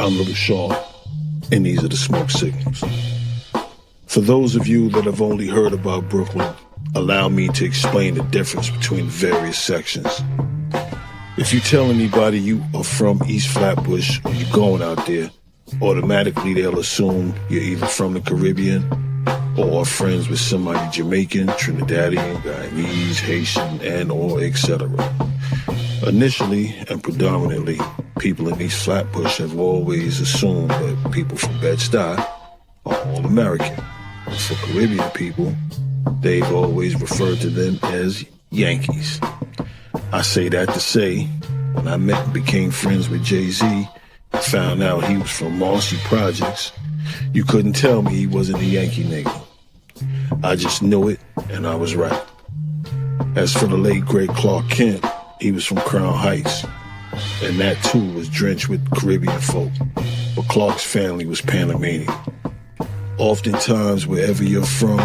I'm Little Sean, and these are the smoke signals. For those of you that have only heard about Brooklyn, allow me to explain the difference between the various sections. If you tell anybody you are from East Flatbush or you're going out there, automatically they'll assume you're either from the Caribbean or are friends with somebody Jamaican, Trinidadian, Guyanese, Haitian, and or etc. Initially and predominantly, people in East Flatbush have always assumed that people from Bed-Stuy are all American. For Caribbean people, they've always referred to them as Yankees. I say that to say, when I met and became friends with Jay-Z, and found out he was from Marcy Projects, you couldn't tell me he wasn't a Yankee nigga. I just knew it, and I was right. As for the late great Clark Kent, he was from Crown Heights, and that too was drenched with Caribbean folk, but Clark's family was Panamanian. Oftentimes, wherever you're from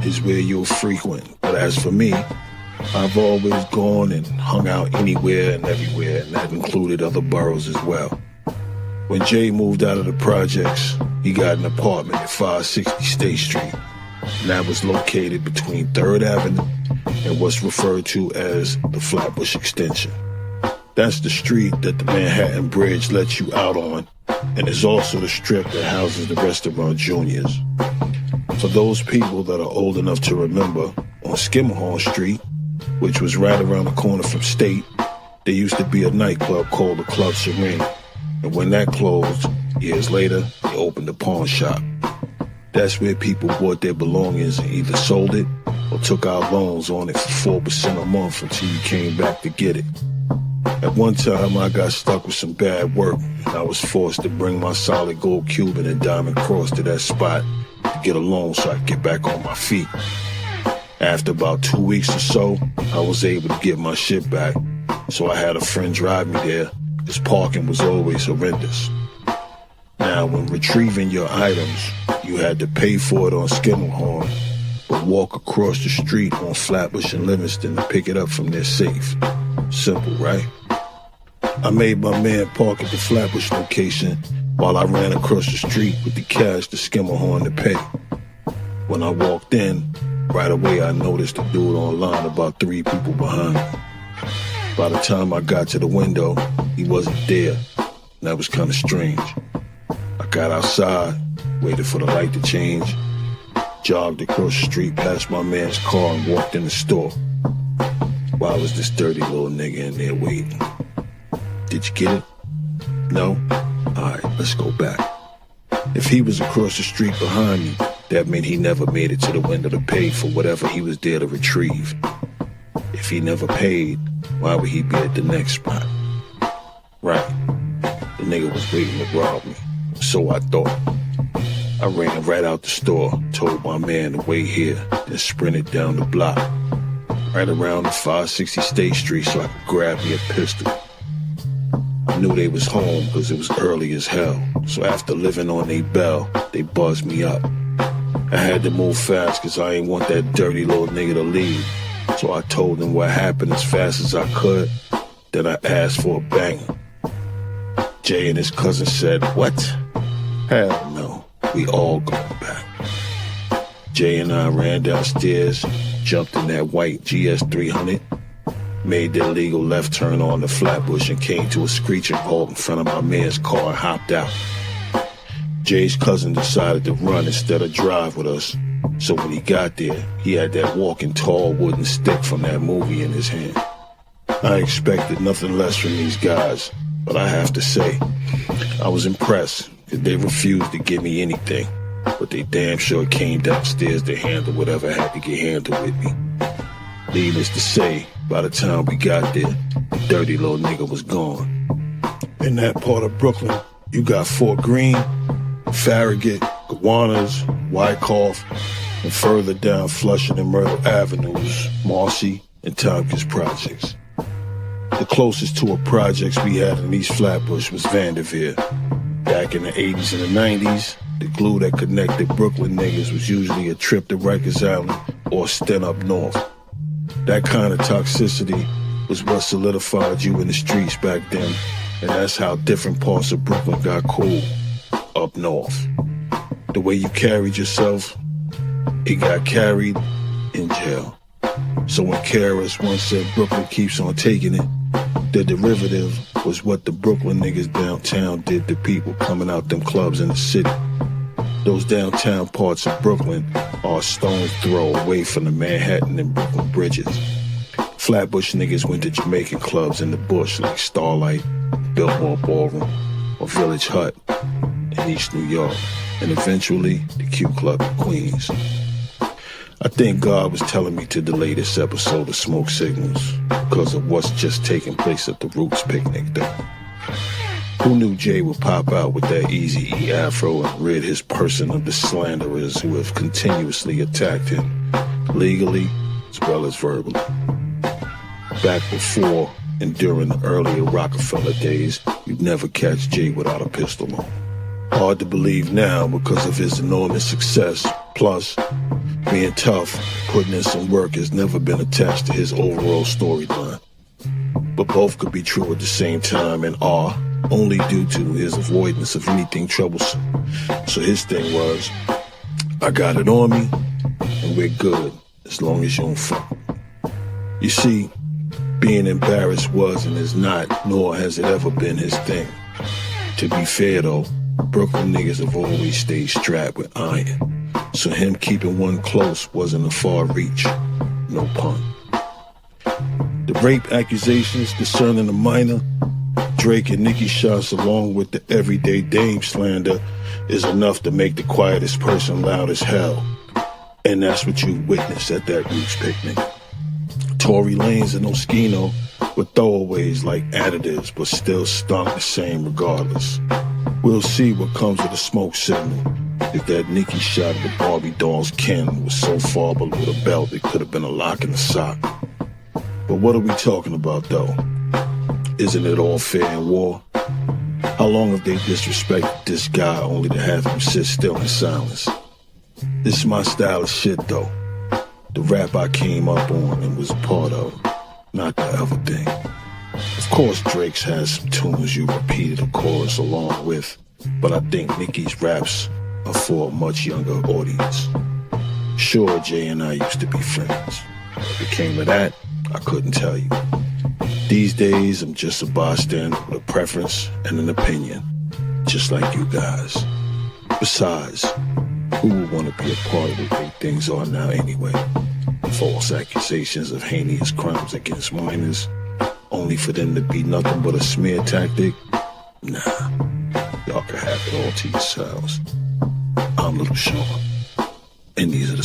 is where you'll frequent. But as for me, I've always gone and hung out anywhere and everywhere, and that included other boroughs as well. When Jay moved out of the projects, he got an apartment at 560 State Street, and that was located between 3rd Avenue and what's referred to as the Flatbush Extension. That's the street that the Manhattan Bridge lets you out on, and is also the strip that houses the restaurant Junior's. For those people that are old enough to remember, on Skimmerhorn Street, which was right around the corner from State, there used to be a nightclub called the Club Serene. And when that closed, years later, they opened a pawn shop. That's where people bought their belongings and either sold it or took out loans on it for 4% a month until you came back to get it. At one time, I got stuck with some bad work, and I was forced to bring my solid gold Cuban and diamond cross to that spot to get a loan so I could get back on my feet. After about 2 weeks or so, I was able to get my shit back, so I had a friend drive me there, because parking was always horrendous. Now, when retrieving your items, you had to pay for it on Skimmerhorn, but walk across the street on Flatbush and Livingston to pick it up from their safe. Simple, right? I made my man park at the Flatbush location while I ran across the street with the cash to Skimmerhorn to pay. When I walked in, right away I noticed a dude online about 3 people behind me. By the time I got to the window, he wasn't there, and that was kind of strange. I got outside, waited for the light to change, jogged across the street past my man's car and walked in the store. Why was this dirty little nigga in there waiting? Did you get it? No? Alright, let's go back. If he was across the street behind me, that meant he never made it to the window to pay for whatever he was there to retrieve. If he never paid, why would he be at the next spot? Right. The nigga was waiting to rob me. So I thought. I ran right out the store, told my man to wait here, then sprinted down the block, right around the 560 State Street so I could grab me a pistol. I knew they was home because it was early as hell, so after living on they bell, they buzzed me up. I had to move fast because I ain't want that dirty little nigga to leave, so I told them what happened as fast as I could, then I asked for a banger. Jay and his cousin said, "What? Hell no, we all going back." Jay and I ran downstairs, jumped in that white GS 300, made the illegal left turn on the Flatbush and came to a screeching halt in front of my man's car and hopped out. Jay's cousin decided to run instead of drive with us, so when he got there, he had that walking tall wooden stick from that movie in his hand. I expected nothing less from these guys, but I have to say, I was impressed because they refused to give me anything, but they damn sure came downstairs to handle whatever had to get handled with me. Needless to say, by the time we got there, the dirty little nigga was gone. In that part of Brooklyn, you got Fort Greene, Farragut, Gowanus, Wyckoff, and further down Flushing and Myrtle Avenues, Marcy and Tompkins Projects. The closest to a projects we had in East Flatbush was Vanderveer. Back in the 80s and the 90s, the glue that connected Brooklyn niggas was usually a trip to Rikers Island or a stint up north. That kind of toxicity was what solidified you in the streets back then, And that's how different parts of Brooklyn got cool up north. The way you carried yourself, it got carried in jail. So when KRS once said Brooklyn keeps on taking it, the derivative was what the Brooklyn niggas downtown did to people coming out them clubs in the city. Those downtown parts of Brooklyn are a stone's throw away from the Manhattan and Brooklyn bridges. Flatbush niggas went to Jamaican clubs in the bush like Starlight, Biltmore Ballroom, or Village Hut in East New York, and eventually the Q Club in Queens. I think God was telling me to delay this episode of Smoke Signals because of what's just taking place at the Roots picnic though. Who knew Jay would pop out with that Eazy-E afro and rid his person of the slanderers who have continuously attacked him, legally as well as verbally. Back before and during the earlier Rockefeller days, you'd never catch Jay without a pistol on. Hard to believe now because of his enormous success, plus being tough, putting in some work has never been attached to his overall storyline. But both could be true at the same time and are only due to his avoidance of anything troublesome. So his thing was, I got it on me, and we're good, as long as you don't fuck. You see, being embarrassed was and is not, nor has it ever been his thing. To be fair though, Brooklyn niggas have always stayed strapped with iron. So him keeping one close wasn't a far reach, no pun. The rape accusations concerning the minor, Drake and Nicki shots along with the everyday Dame slander is enough to make the quietest person loud as hell. And that's what you witnessed at that Roots picnic. Tory Lanez and Oskino were throwaways like additives, but still stunk the same regardless. We'll see what comes with a smoke signal. If that Nicki shot of the Barbie doll's kin was so far below the belt, it could have been a lock in the sock. But what are we talking about though? Isn't it all fair in war? How long have they disrespected this guy only to have him sit still in silence? This is my style of shit though. The rap I came up on and was a part of, not the other thing. Of course Drake's has some tunes you repeated a chorus along with, but I think Nicki's raps are for a much younger audience. Sure, Jay and I used to be friends. What became of that, I couldn't tell you. These days, I'm just a bystander with a preference and an opinion, just like you guys. Besides, who would want to be a part of the way things are now anyway? False accusations of heinous crimes against minors, only for them to be nothing but a smear tactic? Nah, y'all can have it all to yourselves. I'm Little Sean, and these are the